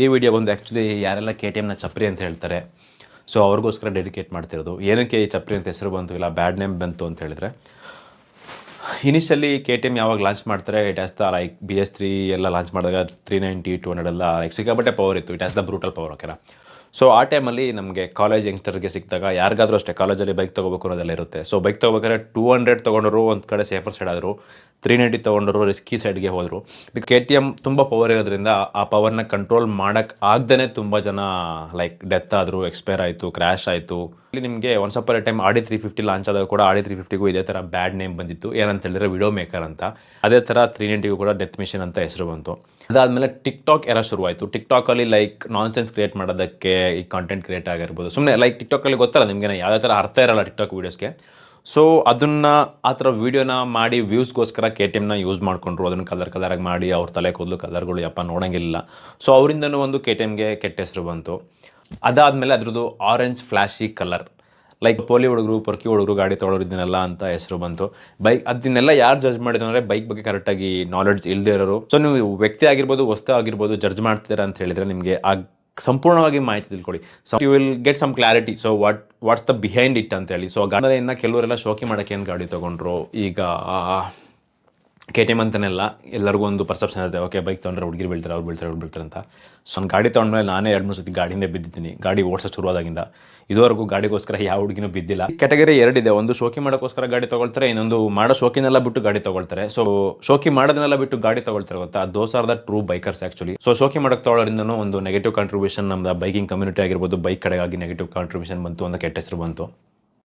ಈ ವಿಡಿಯೋ ಬಂದು ಆ್ಯಕ್ಚುಲಿ ಯಾರೆಲ್ಲ KTMನ ಚಪ್ರಿ ಅಂತ ಹೇಳ್ತಾರೆ ಸೊ ಅವ್ರಿಗೋಸ್ಕರ ಡೆಡಿಕೇಟ್ ಮಾಡ್ತಿರೋದು. ಏನಕ್ಕೆ ಈ ಚಪ್ರಿ ಅಂತ ಹೆಸರು ಬಂತು, ಇಲ್ಲ ಬ್ಯಾಡ್ ನೇಮ್ ಬಂತು ಅಂತ ಹೇಳಿದ್ರೆ, ಇನಿಷಿಯಲಿ KTM ಯಾವಾಗ ಲಾಂಚ್ ಮಾಡ್ತಾರೆ, it has the like BS3 ಎಲ್ಲ ಲಾಂಚ್ ಮಾಡಿದಾಗ 390 200 ಎಲ್ಲ ಲೈಕ್ ಸಿಕ್ಕಾಪಟ್ಟೆ ಪವರ್ ಇತ್ತು. It has the brutal power, ಓಕೆನಾ. ಸೊ ಆ ಟೈಮಲ್ಲಿ ನಮಗೆ ಕಾಲೇಜ್ ಯಂಗ್ಸ್ಟರ್ಗೆ ಸಿಕ್ಕಿದಾಗ ಯಾರಿಗಾದ್ರೂ ಅಷ್ಟೇ ಕಾಲೇಜಲ್ಲಿ ಬೈಕ್ ತೊಗೋಬೇಕು ಅನ್ನೋದೆಲ್ಲ ಇರುತ್ತೆ. ಸೊ ಬೈಕ್ ತೊಗೋಬೇಕಾದ್ರೆ 200 ತೊಗೊಂಡರು ಒಂದು ಕಡೆ ಸೇಫರ್ ಸೈಡ್ ಆದರು, 390 ತೊಗೊಂಡರು ರಿಸ್ಕಿ ಸೈಡ್ಗೆ ಹೋದರು. KTM ತುಂಬ ಪವರ್ ಇರೋದ್ರಿಂದ ಆ ಪವರ್ನ ಕಂಟ್ರೋಲ್ ಮಾಡೋಕ್ಕೆ ಆಗ್ದೇ ತುಂಬ ಜನ ಲೈಕ್ ಡೆತ್ ಆದರು, ಎಕ್ಸ್ಪೈರ್ ಆಯಿತು, ಕ್ರ್ಯಾಶ್ ಆಯಿತು. ಇಲ್ಲಿ ನಿಮಗೆ once upon A time Audi 350 launch ಆದಾಗ ಕೂಡ Audi 350ಗೂ ಇದೇ ಥರ ಬ್ಯಾಡ್ ನೇಮ್ ಬಂದಿತ್ತು. ಏನಂತ ಹೇಳಿದ್ರೆ ವಿಡೋ ಮೇಕರ್ ಅಂತ. ಅದೇ ಥರ 390ಗೂ ಕೂಡ ಡೆತ್ ಮಿಷನ್ ಅಂತ ಹೆಸರು ಬಂತು. ಅದಾದಮೇಲೆ ಟಿಕ್ಟಾಕ್ ಎಲ್ಲ ಶುರುವಾಯಿತು. ಟಿಕ್ಟಾಕಲ್ಲಿ ಲೈಕ್ ನಾನ್ಸೆನ್ಸ್ ಕ್ರಿಯೇಟ್ ಮಾಡೋದಕ್ಕೆ ಈ ಕಾಂಟೆಂಟ್ ಕ್ರಿಯೇಟ್ ಆಗಿರ್ಬೋದು. ಸುಮ್ಮನೆ ಲೈಕ್ ಟಿಕ್ಟಾಕಲ್ಲಿ ಗೊತ್ತಲ್ಲ ನಿಮಗೆ ಯಾವುದೇ ಥರ ಅರ್ಥ ಇರಲ್ಲ ಟಿಕ್ಟಾಕ್ ವೀಡಿಯೋಸ್ಗೆ. ಸೊ ಅದನ್ನು ಆ ಥರ ವೀಡಿಯೋನ ಮಾಡಿ ವ್ಯೂಸ್ಗೋಸ್ಕರ KTMನ ಯೂಸ್ ಮಾಡಿಕೊಂಡ್ರು. ಅದನ್ನು ಕಲರಾಗಿ ಮಾಡಿ ಅವ್ರ ತಲೆ ಕೂದಲು ಕಲರ್ಗಳು ಯಪ್ಪ ನೋಡೋಂಗಿಲ್ಲ. ಸೊ ಅವರಿಂದನೂ ಒಂದು KTMಗೆ ಕೆಟ್ಟ ಹೆಸರು ಬಂತು. ಅದಾದಮೇಲೆ ಅದ್ರದ್ದು ಆರೆಂಜ್ ಫ್ಲ್ಯಾಶಿ ಕಲರ್, ಲೈಕ್ ಪೋಲಿ ಹುಡುಗರು ಪೊರ್ಕಿ ಹುಡುಗರು ಗಾಡಿ ತೊಗೊಳೋರು ಇದನ್ನೆಲ್ಲ ಅಂತ ಹೆಸರು ಬಂತು. ಬೈಕ್ ಅದನ್ನೆಲ್ಲ ಯಾರು ಜಡ್ಜ್ ಮಾಡಿದ್ರು ಅಂದರೆ ಬೈಕ್ ಬಗ್ಗೆ ಕರೆಕ್ಟಾಗಿ ನಾಲೆಡ್ಜ್ ಇಲ್ಲದೆ ಇರೋರು. ಸೊ ನೀವು ವ್ಯಕ್ತಿ ಆಗಿರ್ಬೋದು, ವಸ್ತು ಆಗಿರ್ಬೋದು ಜಡ್ಜ್ ಮಾಡ್ತೀರಾ ಅಂತ ಹೇಳಿದರೆ ನಿಮಗೆ ಆ ಸಂಪೂರ್ಣವಾಗಿ ಮಾಹಿತಿ ತಿಳ್ಕೊಳ್ಳಿ. So you will get some clarity. So what's the behind it ಅಂತ ಹೇಳಿ. ಸೊ ಗಾಡಿಯಿಂದ ಕೆಲವರೆಲ್ಲ ಶೋಕಿ ಮಾಡೋಕ್ಕೆ ಏನು ಗಾಡಿ ತೊಗೊಂಡ್ರು. ಈಗ KTM ಅಂತನೆಲ್ಲ ಎಲ್ಲರಿಗೂ ಒಂದು ಪರ್ಸೆಪ್ಷನ್ ಇರುತ್ತೆ, ಓಕೆ ಬೈಕ್ ತೊಗೊಂಡ್ರೆ ಹುಡುಗಿರು ಬೀಳ್ತಾರೆ, ಅವ್ರು ಬೀಳ್ತಾರೆ ಅಂತ. ಸೊ ನಾನು ಗಾಡಿ ತೊಗೊಂಡ್ಮೇಲೆ ನಾನೇ 2-3 ಸತಿ ಗಾಡಿಯಿಂದ ಬಿದ್ದಿದ್ದೀನಿ. ಗಾಡಿ ಓಡಿಸೋ ಶುರುವಾದಾಗಿಂದ ಇದುವರೆಗೂ ಗಾಡಿಗೋಸ್ಕರ ಯಾವ ಹುಡುಗಿನೂ ಬಿದ್ದಿಲ್ಲ. ಕ್ಯಾಟಗರಿ ಎರಡಿದೆ, ಒಂದು ಶೋಕಿ ಮಾಡೋಕ್ಕೋಸ್ಕರ ಗಾಡಿ ತೊಗೊಳ್ತಾರೆ, ಇನ್ನೊಂದು ಮಾಡೋ ಶೋಕಿನೆಲ್ಲ ಬಿಟ್ಟು ಗಾಡಿ ತೊಗೊಳ್ತಾರೆ. ಸೊ ಶೋಕಿ ಮಾಡೋದನ್ನೆಲ್ಲ ಬಿಟ್ಟು ಗಾಡಿ ತೊಗೊಳ್ತಾರೆ ಗೊತ್ತಾ, those are the true bikers actually. So ಶೋಕಿ ಮಾಡೋಕ್ಕೆ ತೊಗೊಳ್ಳೋದ್ರಿಂದನೂ ಒಂದು ನೆಗೆಟಿವ್ ಕಾಂಟ್ರಿಬ್ಯೂಷನ್ ನಮ್ಮದು ಬೈಕಿಂಗ್ ಕಮ್ಯುನಿಟಿ ಆಗಿರ್ಬೋದು, ಬೈಕ್ ಕಡೆಗಾಗಿ ನೆಗೆಟಿವ್ ಕಾಂಟ್ರಿಬ್ಯೂಷನ್ ಬಂತು, ಒಂದು ಕೆಟ್ಟ ಹೆಸರು ಬಂತು.